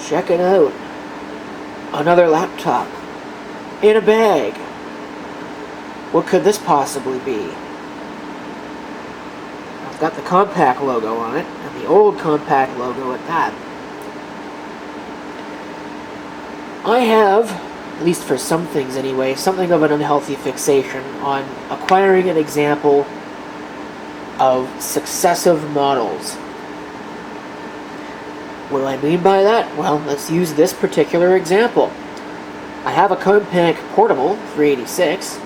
Check it out. Another laptop. In a bag. What could this possibly be? It's got the Compaq logo on it, and the old Compaq logo at that. I have, at least for some things anyway, something of an unhealthy fixation on acquiring an example of successive models. What do I mean by that? Well, let's use this particular example. I have a Compaq Portable 386.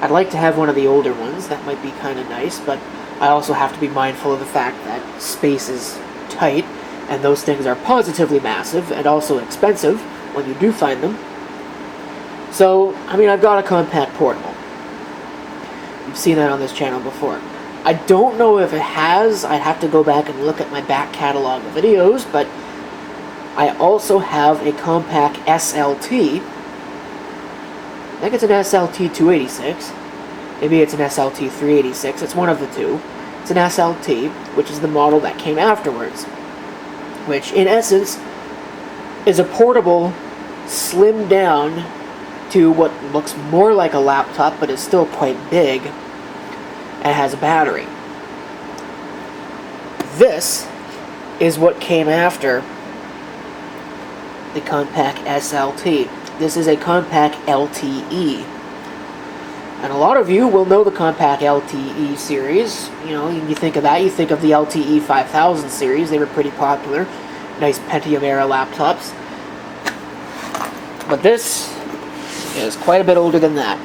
I'd like to have one of the older ones. That might be kind of nice, but I also have to be mindful of the fact that space is tight, and those things are positively massive and also expensive when you do find them. So, I mean, I've got a Compaq Portable. You've seen that on this channel before. I don't know if it has. I'd have to go back and look at my back catalog of videos, but I also have a Compaq SLT. I think it's an SLT 286. Maybe it's an SLT 386. It's one of the two. It's an SLT, which is the model that came afterwards, which in essence is a portable slimmed down to what looks more like a laptop but is still quite big and has a battery. This is what came after the Compaq SLT. This is a Compaq LTE. And a lot of you will know the Compaq LTE series. You know, you think of that, you think of the LTE 5000 series. They were pretty popular. Nice Pentium era laptops. But this is quite a bit older than that.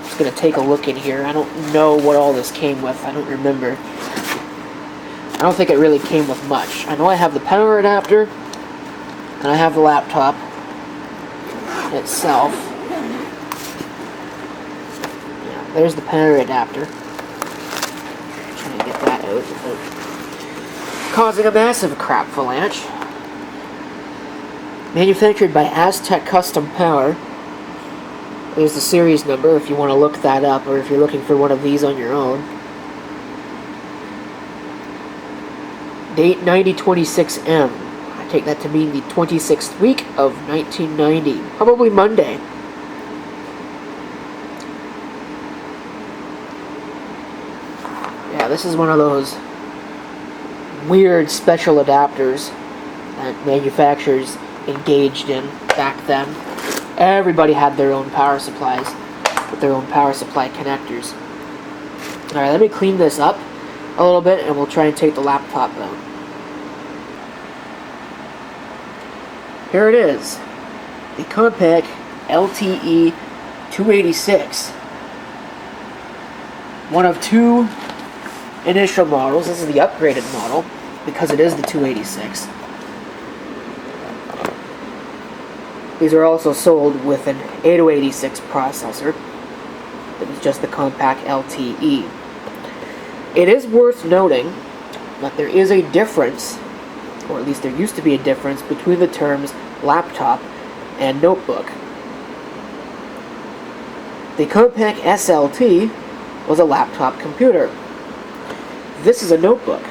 Just going to take a look in here. I don't know what all this came with. I don't remember. I don't think it really came with much. I know I have the power adapter, and I have the laptop itself. Yeah, there's the power adapter. Trying to get that out without causing a massive crap avalanche. Manufactured by Aztec Custom Power. There's the series number if you want to look that up, or if you're looking for one of these on your own. Date 9026M. I take that to mean the 26th week of 1990. Probably Monday. Yeah, this is one of those weird special adapters that manufacturers engaged in back then. Everybody had their own power supplies with their own power supply connectors. Alright, let me clean this up a little bit and we'll try and take the laptop out. Here it is, the Compaq LTE 286. One of two initial models. This is the upgraded model because it is the 286. These are also sold with an 8086 processor. It was just the Compaq LTE. It is worth noting that there is a difference, or at least there used to be a difference, between the terms laptop and notebook. The Compaq SLT was a laptop computer. This is a notebook.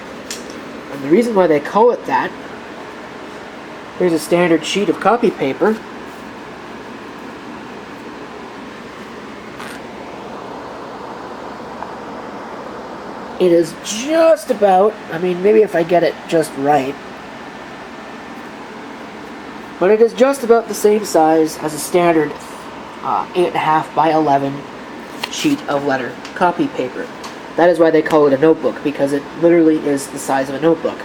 And the reason why they call it that, here's a standard sheet of copy paper. It is just about, I mean, maybe if I get it just right, but it is just about the same size as a standard 8.5 by 11 sheet of letter copy paper. That is why they call it a notebook, because it literally is the size of a notebook.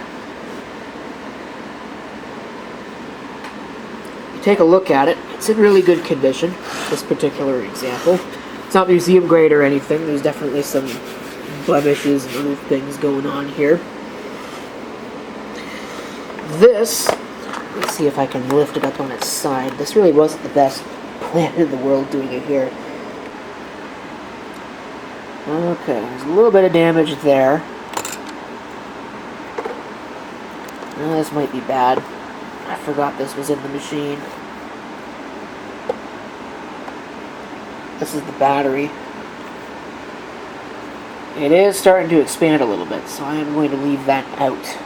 You take a look at it, it's in really good condition, this particular example. It's not museum grade or anything, there's definitely some blemishes and other things going on here. This, let's see if I can lift it up on its side. This really wasn't the best plan in the world doing it here. Okay, there's a little bit of damage there. This might be bad. I forgot this was in the machine. This is the battery. It is starting to expand a little bit, so I am going to leave that out.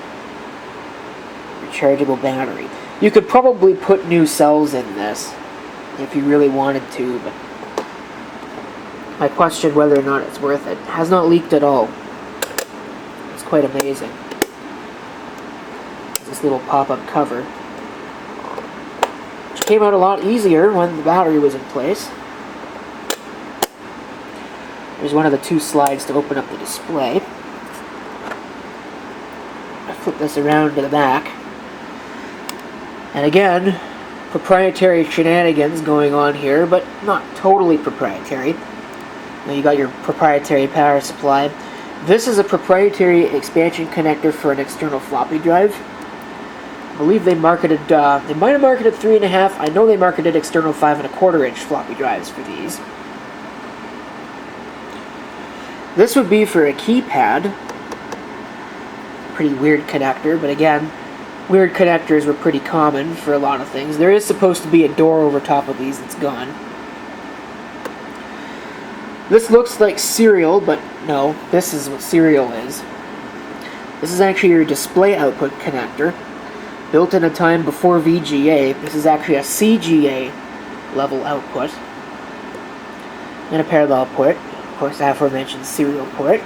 rechargeable battery. You could probably put new cells in this if you really wanted to, but I question whether or not it's worth it. It has not leaked at all. It's quite amazing. This little pop-up cover, which came out a lot easier when the battery was in place. There's one of the two slides to open up the display. I flip this around to the back. And again, proprietary shenanigans going on here, but not totally proprietary. Now you got your proprietary power supply. This is a proprietary expansion connector for an external floppy drive. I believe they marketed, they might have marketed 3.5. I know they marketed external 5.25 inch floppy drives for these. This would be for a keypad. Pretty weird connector, but again, weird connectors were pretty common for a lot of things. There is supposed to be a door over top of these that's gone. This looks like serial, but no, this is what serial is. This is actually your display output connector, built in a time before VGA. This is actually a CGA level output. And a parallel port, of course, aforementioned serial port.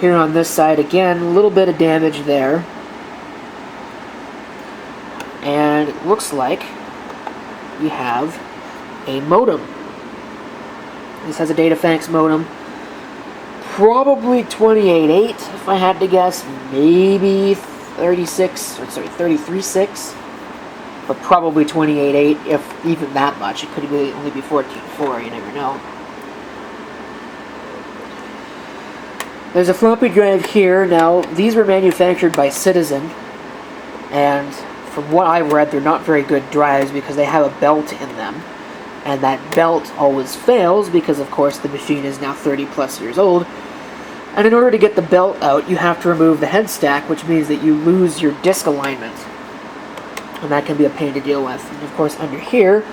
Here on this side, again, a little bit of damage there. And it looks like we have a modem. This has a DataFanks modem. Probably 28.8, if I had to guess. Maybe 33.6. But probably 28.8, if even that much. It could really only be 14.4, you never know. There's a floppy drive here. Now, these were manufactured by Citizen, and from what I read, they're not very good drives because they have a belt in them, and that belt always fails because, of course, the machine is now 30 plus years old, and in order to get the belt out, you have to remove the head stack, which means that you lose your disc alignment, and that can be a pain to deal with. And, of course, under here,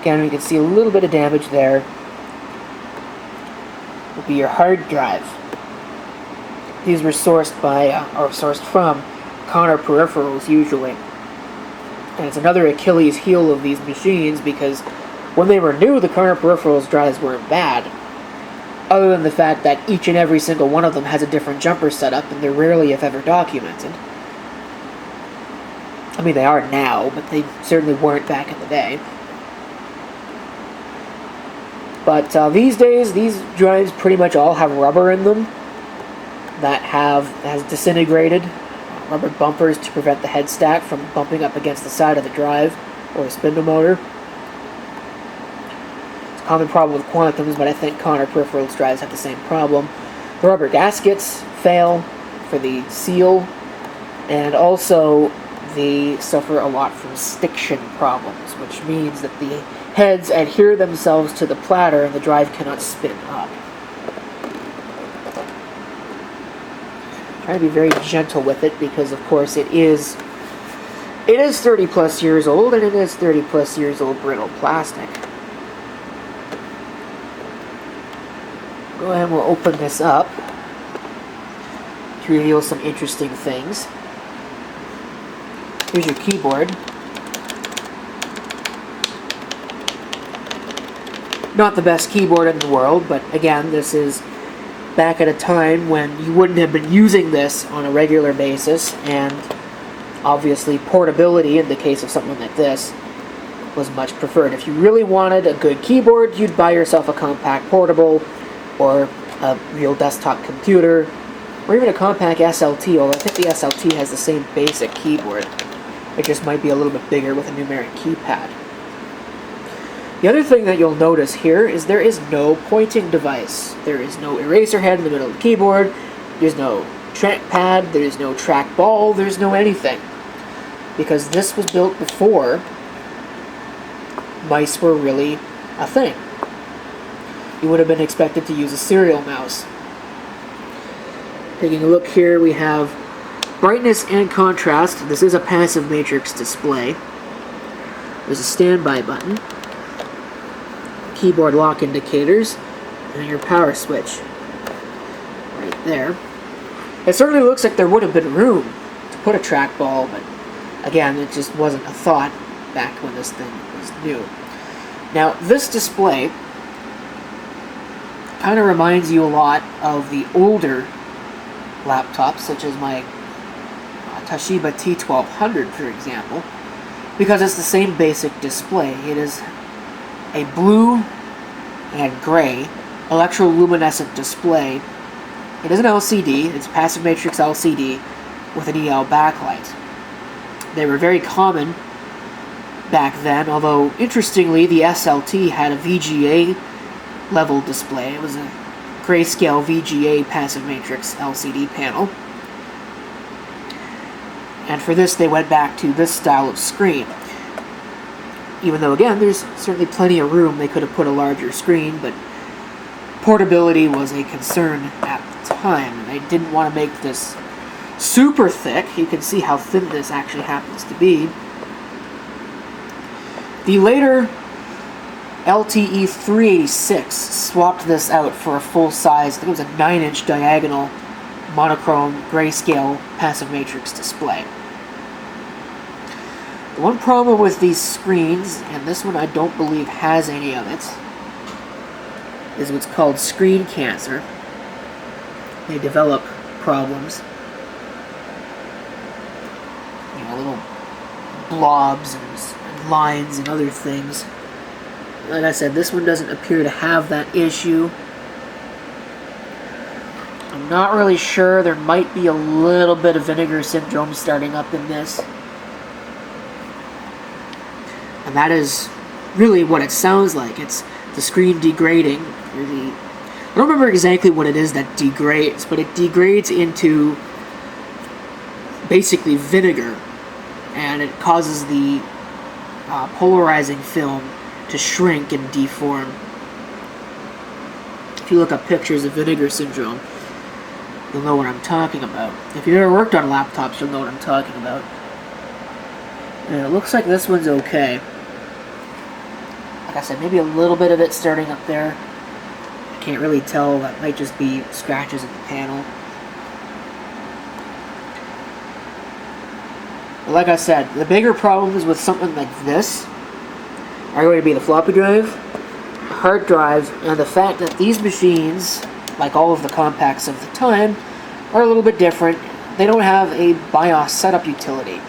again, we can see a little bit of damage there, will be your hard drive. These were sourced by, or sourced from, Connor peripherals usually. And it's another Achilles heel of these machines because when they were new, the Connor peripherals drives weren't bad. Other than the fact that each and every single one of them has a different jumper setup and they're rarely, if ever, documented. I mean, they are now, but they certainly weren't back in the day. But these days, these drives pretty much all have rubber in them that has disintegrated, rubber bumpers to prevent the head stack from bumping up against the side of the drive or the spindle motor. It's a common problem with Quantums, but I think Connor peripherals drives have the same problem. The rubber gaskets fail for the seal, and also they suffer a lot from stiction problems, which means that the heads adhere themselves to the platter and the drive cannot spin up. Try to be very gentle with it because, of course, it is 30 plus years old, and it is 30 plus years old brittle plastic. Go ahead and we'll open this up to reveal some interesting things. Here's your keyboard. Not the best keyboard in the world, but again, this is back at a time when you wouldn't have been using this on a regular basis, and obviously portability in the case of something like this was much preferred. If you really wanted a good keyboard, you'd buy yourself a Compaq portable or a real desktop computer or even a Compaq SLT, although I think the SLT has the same basic keyboard. It just might be a little bit bigger with a numeric keypad. The other thing that you'll notice here is there is no pointing device. There is no eraser head in the middle of the keyboard. There's no trackpad. There's no trackball. There's no anything. Because this was built before mice were really a thing. You would have been expected to use a serial mouse. Taking a look here, we have brightness and contrast. This is a passive matrix display. There's a standby button, keyboard lock indicators, and your power switch right there. It certainly looks like there would have been room to put a trackball, but again, it just wasn't a thought back when this thing was new. Now, this display kind of reminds you a lot of the older laptops, such as my Toshiba T1200, for example, because it's the same basic display. It is a blue and gray electroluminescent display. It is an LCD, it's a passive matrix LCD with an EL backlight. They were very common back then, although interestingly the SLT had a VGA level display. It was a grayscale VGA passive matrix LCD panel. And for this they went back to this style of screen. Even though again there's certainly plenty of room, they could have put a larger screen, but portability was a concern at the time, and they didn't want to make this super thick. You can see how thin this actually happens to be. The later LTE 386 swapped this out for a full size, I think it was a 9-inch diagonal monochrome grayscale passive matrix display. The one problem with these screens, and this one I don't believe has any of it, is what's called screen cancer. They develop problems. You know, little blobs and lines and other things. Like I said, this one doesn't appear to have that issue. I'm not really sure. There might be a little bit of vinegar syndrome starting up in this. And that is really what it sounds like. It's the screen degrading. I don't remember exactly what it is that degrades, but it degrades into basically vinegar, and it causes the polarizing film to shrink and deform. If you look up pictures of vinegar syndrome, you'll know what I'm talking about. If you've ever worked on laptops, you'll know what I'm talking about. And it looks like this one's okay. Like I said, maybe a little bit of it starting up there. I can't really tell. That might just be scratches in the panel. But like I said, the bigger problems with something like this are going to be the floppy drive, hard drive, and the fact that these machines, like all of the Compaqs of the time, are a little bit different. They don't have a BIOS setup utility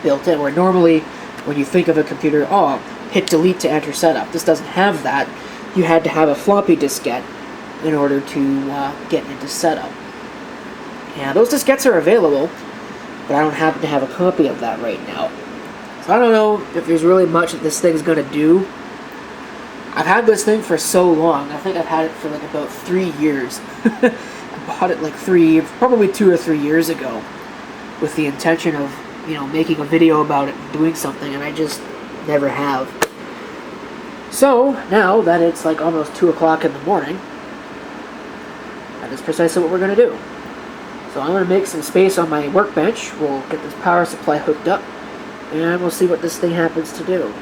built in, where normally when you think of a computer, oh, hit delete to enter setup. This doesn't have that. You had to have a floppy diskette in order to get into setup. Yeah, those diskettes are available, but I don't happen to have a copy of that right now. So I don't know if there's really much that this thing's going to do. I've had this thing for so long. I think I've had it for like about 3 years. I bought it like probably 2 or 3 years ago with the intention of, you know, making a video about it and doing something, and I just never have. So now that it's like almost 2 o'clock in the morning, that is precisely what we're going to do. So I'm going to make some space on my workbench. We'll get this power supply hooked up, and we'll see what this thing happens to do.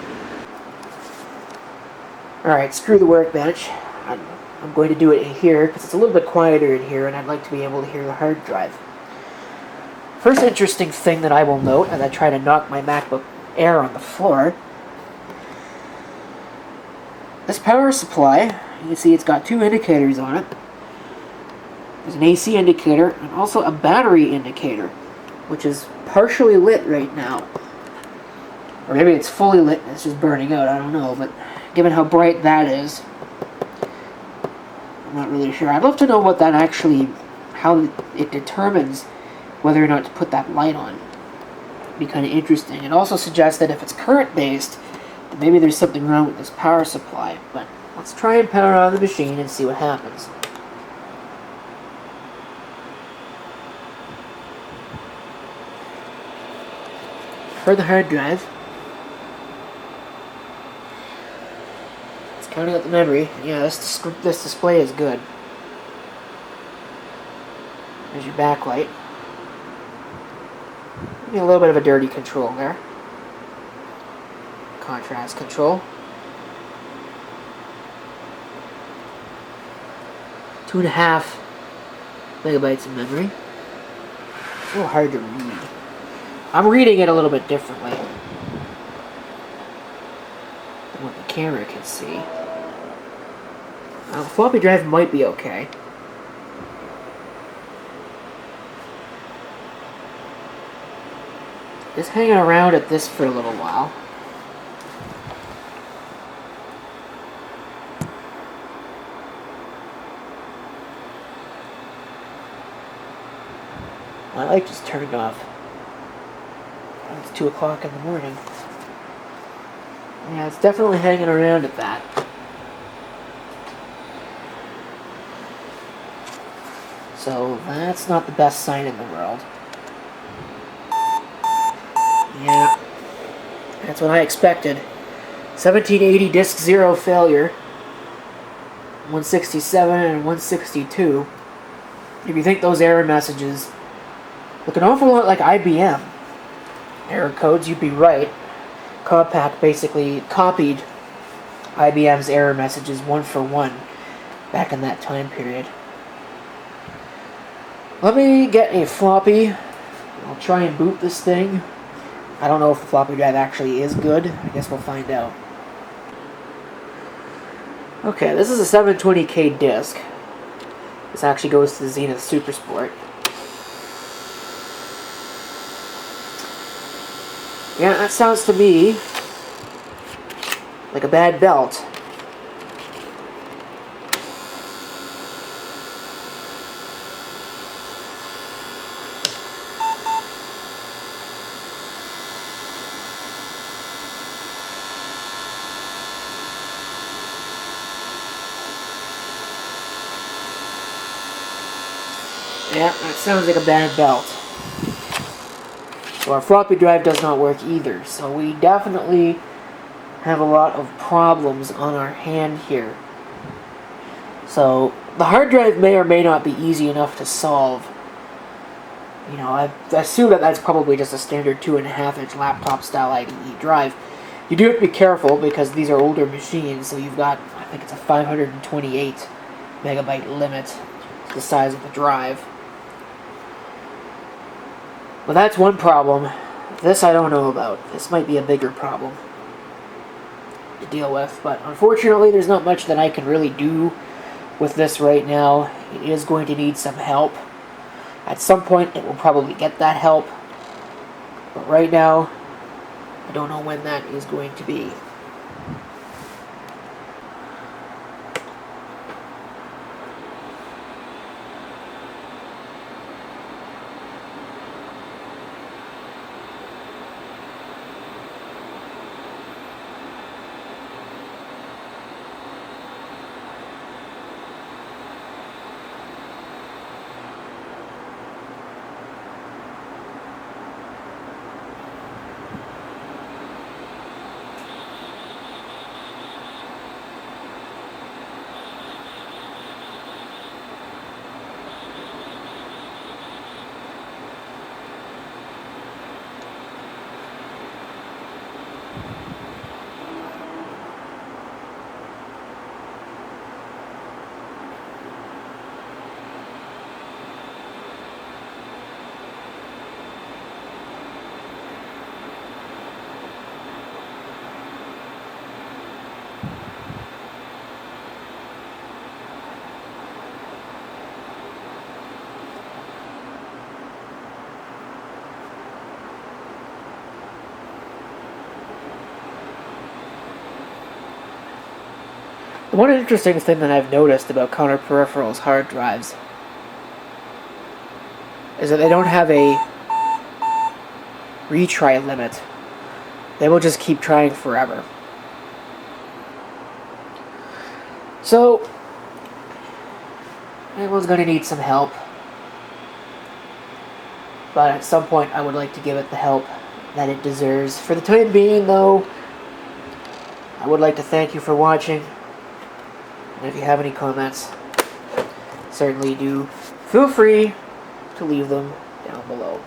Alright, screw the workbench. I'm going to do it in here because it's a little bit quieter in here, and I'd like to be able to hear the hard drive. First interesting thing that I will note as I try to knock my MacBook Air on the floor, this power supply, you can see it's got 2 indicators on it. There's an AC indicator and also a battery indicator, which is partially lit right now. Or maybe it's fully lit and it's just burning out, I don't know, but given how bright that is, I'm not really sure. I'd love to know what that actually, how it determines whether or not to put that light on. It'd be kind of interesting. It also suggests that if it's current-based, then maybe there's something wrong with this power supply. But let's try and power on the machine and see what happens. For the hard drive, it's counting out the memory. Yeah, this display is good. There's your backlight. Maybe a little bit of a dirty control there. Contrast control. 2.5 megabytes of memory. It's a little hard to read. I'm reading it a little bit differently than what the camera can see. Floppy drive might be okay. Just hanging around at this for a little while. My light just turned off. It's 2 o'clock in the morning. Yeah, it's definitely hanging around at that. So that's not the best sign in the world. Yeah, that's what I expected. 1780 disk 0 failure. 167 and 162. If you think those error messages look an awful lot like IBM error codes, you'd be right. Compaq basically copied IBM's error messages one for one back in that time period. Let me get a floppy. I'll try and boot this thing. I don't know if the floppy drive actually is good. I guess we'll find out. Okay, this is a 720K disc. This actually goes to the Zenith Super Sport. Yeah, that sounds to me like a bad belt. Yeah, that sounds like a bad belt. So our floppy drive does not work either. So we definitely have a lot of problems on our hand here. So the hard drive may or may not be easy enough to solve. You know, I assume that that's probably just a standard 2.5-inch laptop style IDE drive. You do have to be careful because these are older machines, so you've got, I think it's a 528 megabyte limit, the size of the drive. But that's one problem. This I don't know about. This might be a bigger problem to deal with, but unfortunately there's not much that I can really do with this right now. It is going to need some help. At some point it will probably get that help, but right now I don't know when that is going to be. One interesting thing that I've noticed about counter-peripherals hard drives is that they don't have a retry limit. They will just keep trying forever. So, everyone's going to need some help. But at some point I would like to give it the help that it deserves. For the time being, though, I would like to thank you for watching. And if you have any comments, certainly do feel free to leave them down below.